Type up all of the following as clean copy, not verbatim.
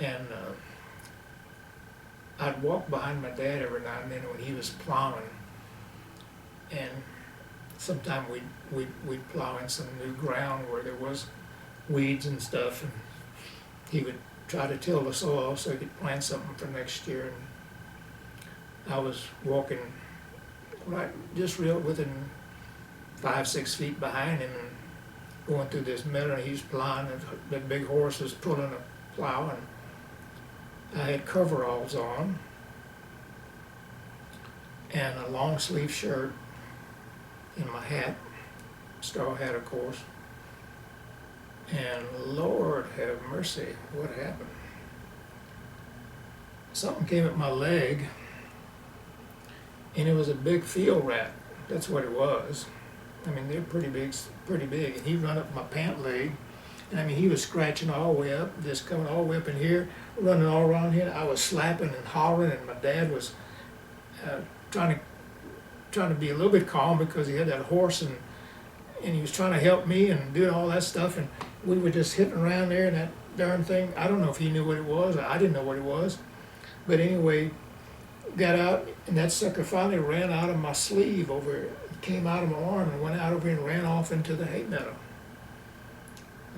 and I'd walk behind my dad every now and then when he was plowing, and sometime we'd plow in some new ground where there was weeds and stuff, and he would try to till the soil so he could plant something for next year. And I was walking right just real within 5-6 feet behind him and going through this meadow, and he's plowing, and the big horse was pulling a plow, and I had coveralls on and a long sleeve shirt and my hat, straw hat of course. And Lord have mercy, what happened? Something came at my leg, and it was a big field rat. That's what it was. I mean, they're pretty big, and he run up my pant leg, and I mean, he was scratching all the way up, just coming all the way up in here, running all around here. I was slapping and hollering, and my dad was trying to be a little bit calm because he had that horse, and he was trying to help me and doing all that stuff, and we were just hitting around there, and that darn thing, I don't know if he knew what it was, I didn't know what it was, but anyway, got out, and that sucker finally ran out of my sleeve over, came out of my arm and went out over and ran off into the hay meadow.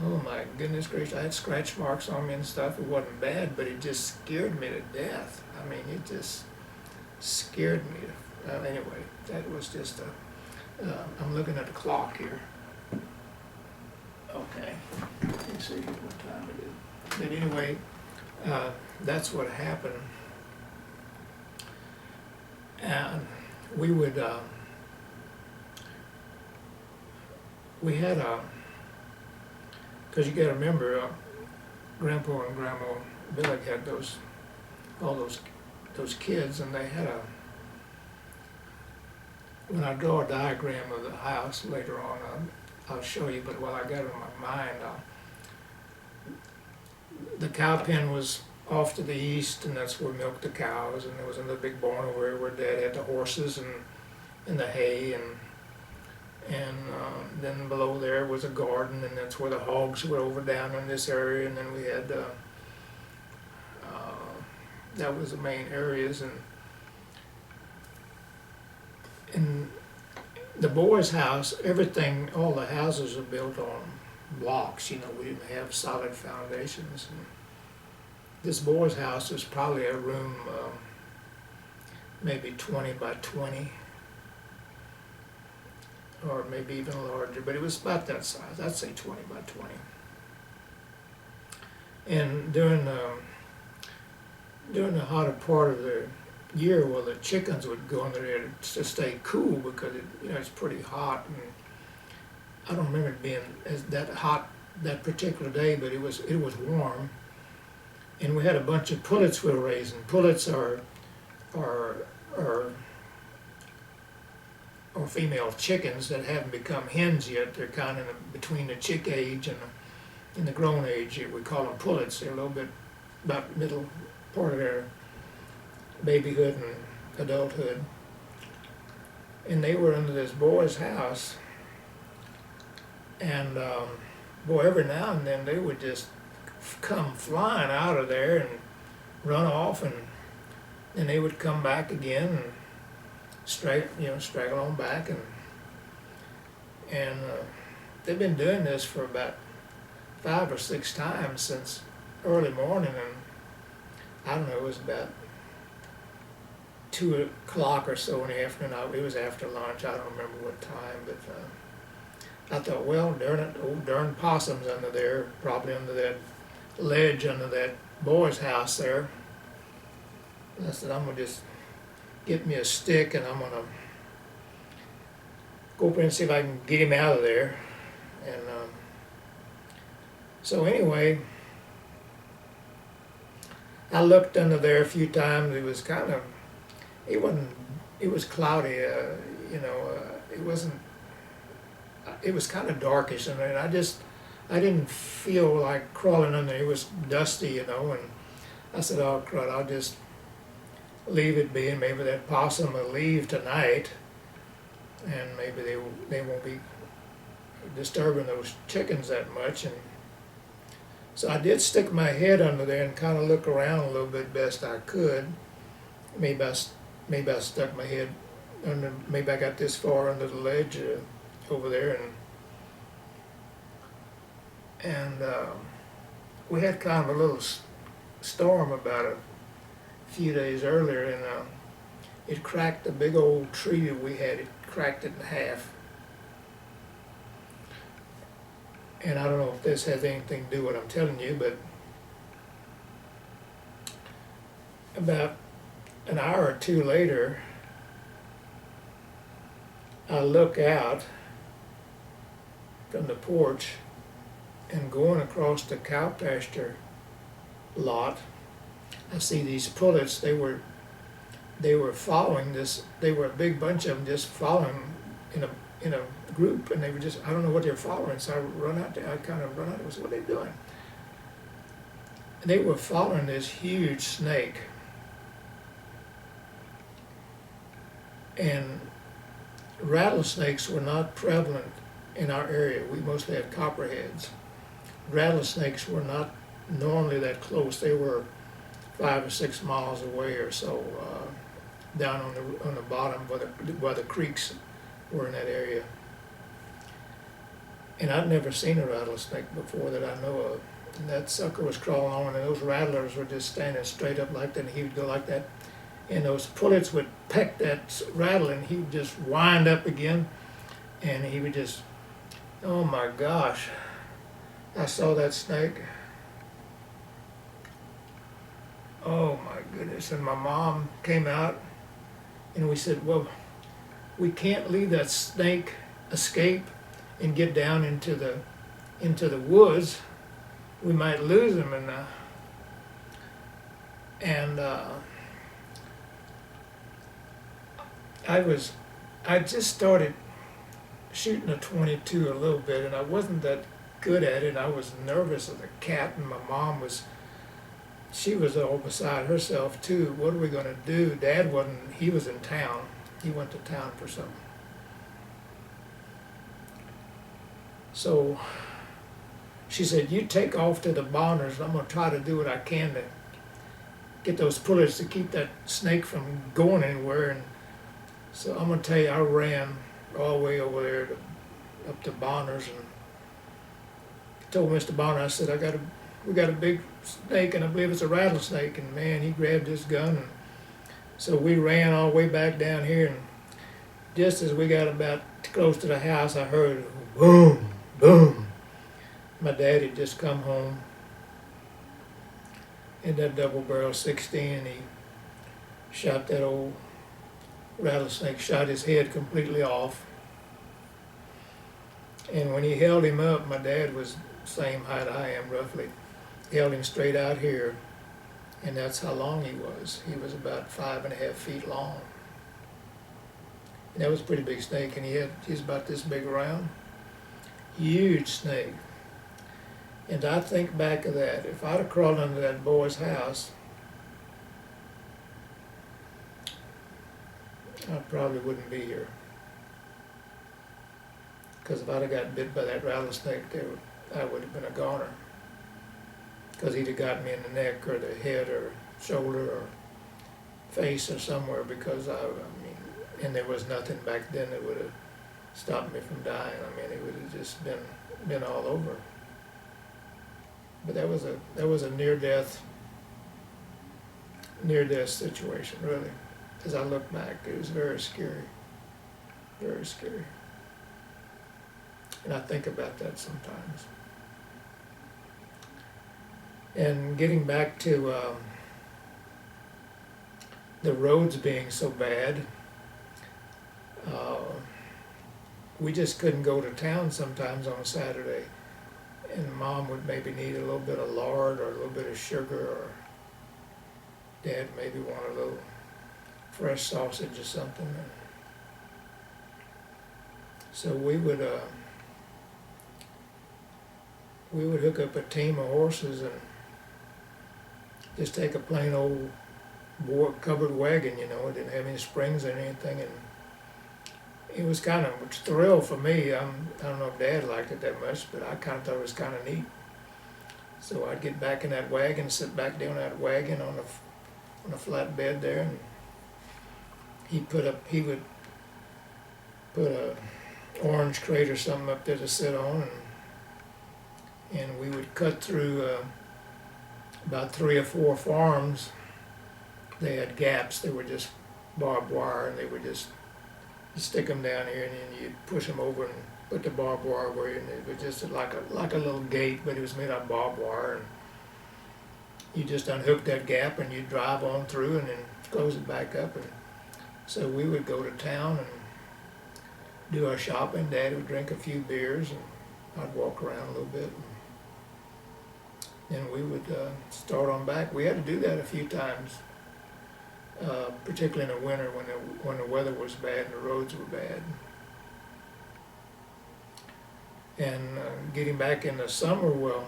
Oh my goodness gracious, I had scratch marks on me and stuff. It wasn't bad, but it just scared me to death. I mean, it just scared me. Anyway, that was just I'm looking at the clock here. Okay, let's see what time it is. But anyway, that's what happened. And we would, we had because you gotta remember, Grandpa and Grandma Billick had all those kids, and they had when I draw a diagram of the house later on, I'll show you, but while I got it in my mind, the cow pen was off to the east, and that's where we milked the cows, and there was another big barn over where Dad had the horses and the hay, and then below there was a garden, and that's where the hogs were over down in this area, and then we had that was the main areas, and in the boys' house, everything, all the houses are built on blocks, you know, we didn't have solid foundations. And this boys' house was probably a room maybe 20 by 20, or maybe even larger, but it was about that size. I'd say 20 by 20. And during the hotter part of the year, well, the chickens would go in there to stay cool because it's pretty hot, and I don't remember it being that hot that particular day, but it was warm. And we had a bunch of pullets we were raising. Pullets are female chickens that haven't become hens yet. They're kind of between the chick age and the grown age. We call them pullets. They're a little bit about middle part of their babyhood and adulthood. And they were under this boy's house. And boy, every now and then they would just come flying out of there and run off, and then they would come back again and straggle on back, and they've been doing this for about 5 or 6 times since early morning, and I don't know, it was about 2 o'clock or so in the afternoon. It was after lunch, I don't remember what time, but I thought, well, darn possums under there, probably under that ledge under that boy's house there. And I said, I'm gonna just get me a stick, and I'm gonna go up there and see if I can get him out of there. And so anyway, I looked under there a few times. It was it was cloudy, it was kind of darkish, and I didn't feel like crawling under there. It was dusty, and I said, oh crud, I'll just leave it be, and maybe that possum will leave tonight, and maybe they won't be disturbing those chickens that much. And So I did stick my head under there and kind of look around a little bit best I could. Maybe maybe I stuck my head under, maybe I got this far under the ledge over there, and we had kind of a little storm about a few days earlier, and it cracked a big old tree that we had. It cracked it in half. And I don't know if this has anything to do with what I'm telling you, but about an hour or two later, I look out from the porch, and going across the cow pasture lot, I see these pullets. They were following this. They were a big bunch of them just following in a group, and they were just, I don't know what they're following. So I run out there. I kind of run out there and said, "What are they doing?" And they were following this huge snake, and rattlesnakes were not prevalent in our area. We mostly had copperheads. Rattlesnakes were not normally that close. They were 5 or 6 miles away or so, down on the bottom where the creeks were in that area. And I'd never seen a rattlesnake before that I know of. And that sucker was crawling on, and those rattlers were just standing straight up like that, and he would go like that. And those pullets would peck that rattle, and he would just wind up again, and he would just, oh my gosh. I saw that snake. Oh my goodness. And my mom came out, and we said, well, we can't leave that snake escape and get down into the woods. We might lose him. And I just started shooting a .22 a little bit, and I wasn't that good at it. I was nervous as a cat, and my mom she was all beside herself too. What are we going to do? Dad he was in town. He went to town for something. So she said, you take off to the Bonners, and I'm going to try to do what I can to get those pullets to keep that snake from going anywhere. And so I'm going to tell you, I ran all the way over there up to Bonners, and told Mr. Bonner, I said, we got a big snake, and I believe it's a rattlesnake. And man, he grabbed his gun, and so we ran all the way back down here. And just as we got about close to the house, I heard boom, boom. My dad had just come home in that double-barrel 16, and he shot that old rattlesnake, shot his head completely off. And when he held him up, my dad was the same height I am, roughly. He held him straight out here, and that's how long he was. He was about 5.5 feet long. And that was a pretty big snake, and he's about this big around. Huge snake. And I think back of that, if I'd have crawled under that boy's house, I probably wouldn't be here. Because if I'd have got bit by that rattlesnake, I would have been a goner. Because he'd have got me in the neck or the head or shoulder or face or somewhere, because and there was nothing back then that would have stopped me from dying. I mean, it would have just been all over. But that was a near-death situation, really. As I look back, it was very scary, very scary. And I think about that sometimes. And getting back to the roads being so bad, we just couldn't go to town sometimes on a Saturday. And Mom would maybe need a little bit of lard or a little bit of sugar, or Dad maybe want a little fresh sausage or something. So we would hook up a team of horses and just take a plain old covered wagon, it didn't have any springs or anything, and it was kind of a thrill for me. I don't know if Dad liked it that much, but I kind of thought it was kind of neat. So I'd get back in that wagon, sit back down that wagon on a flat bed there, and he would put a orange crate or something up there to sit on, and we would cut through about 3 or 4 farms. They had gaps. They were just barbed wire, and they would just stick them down here, and then you'd push them over and put the barbed wire where, and it was just like a little gate, but it was made out of barbed wire, and you just unhook that gap and you drive on through and then close it back up. And so we would go to town and do our shopping. Dad would drink a few beers, and I'd walk around a little bit. And then we would start on back. We had to do that a few times, particularly in the winter when the weather was bad and the roads were bad. And getting back in the summer, well,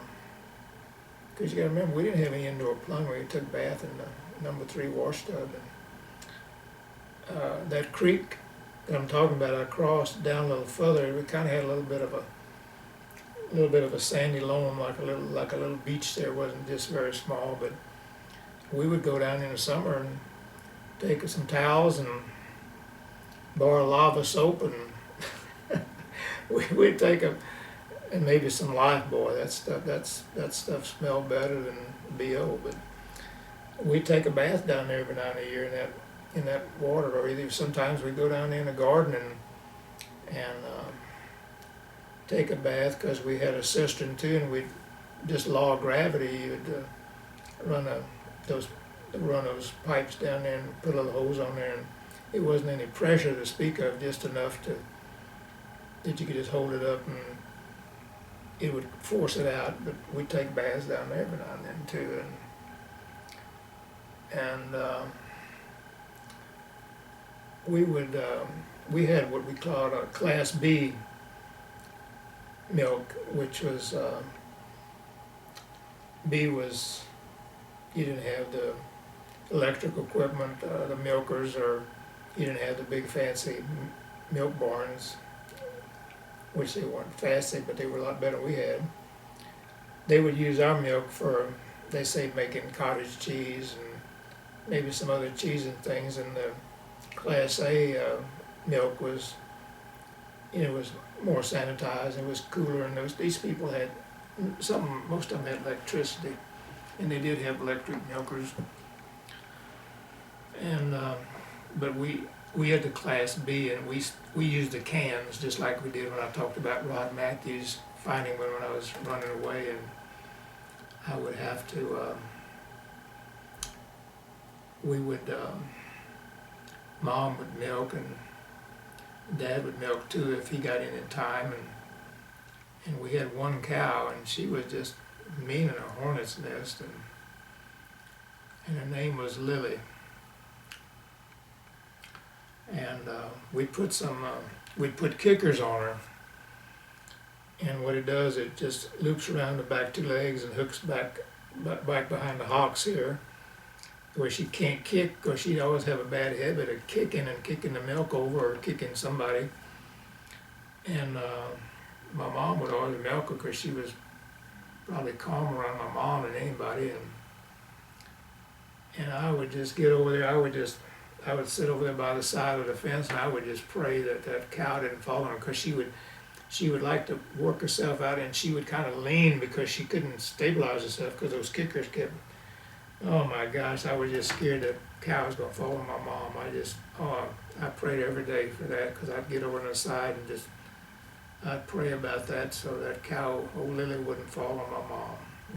because you got to remember, we didn't have any indoor plumbing. We took a bath in the number 3 wash tub. And that creek that I'm talking about, I crossed down a little further. We kind of had a little bit of a sandy loam, like a little beach there. It wasn't just very small, but we would go down in the summer and take some towels and borrow lava soap, and we'd take them. And maybe some Lifebuoy. That stuff smelled better than BO. But we take a bath down there every now and a year in that water, or either sometimes we go down there in the garden and take a bath, because we had a cistern too, and we'd just law of gravity. You'd run those pipes down there and put a little hose on there, and it wasn't any pressure to speak of, just enough that you could just hold it up and it would force it out. But we'd take baths down there every now and then too, and we had what we called a Class B milk, which was B was, you didn't have the electrical equipment, the milkers, or you didn't have the big fancy milk barns, which they weren't fancy, but they were a lot better than we had. They would use our milk for, they say, making cottage cheese and maybe some other cheese and things. And the Class A milk was, was more sanitized. It was cooler, and these people had most of them had electricity, and they did have electric milkers. And but we had the Class B, and we used the cans just like we did when I talked about Rod Matthews finding one when I was running away, and I would have to, Mom would milk and Dad would milk too if he got in time, and we had one cow, and she was just mean in a hornet's nest, and her name was Lily. And we'd put kickers on her, and what it does, it just loops around the back 2 legs and hooks back behind the hocks here, where she can't kick, or she'd always have a bad habit of kicking the milk over, or kicking somebody. And my mom would always milk her, because she was probably calm around my mom than anybody, and I would just get over there. I would sit over there by the side of the fence, and I would just pray that cow didn't fall on her, because she would like to work herself out, and she would kind of lean because she couldn't stabilize herself because those kickers kept. Oh my gosh, I was just scared that cow was going to fall on my mom. I prayed every day for that, because I'd get over on the side and I'd pray about that so that cow, old Lily, wouldn't fall on my mom.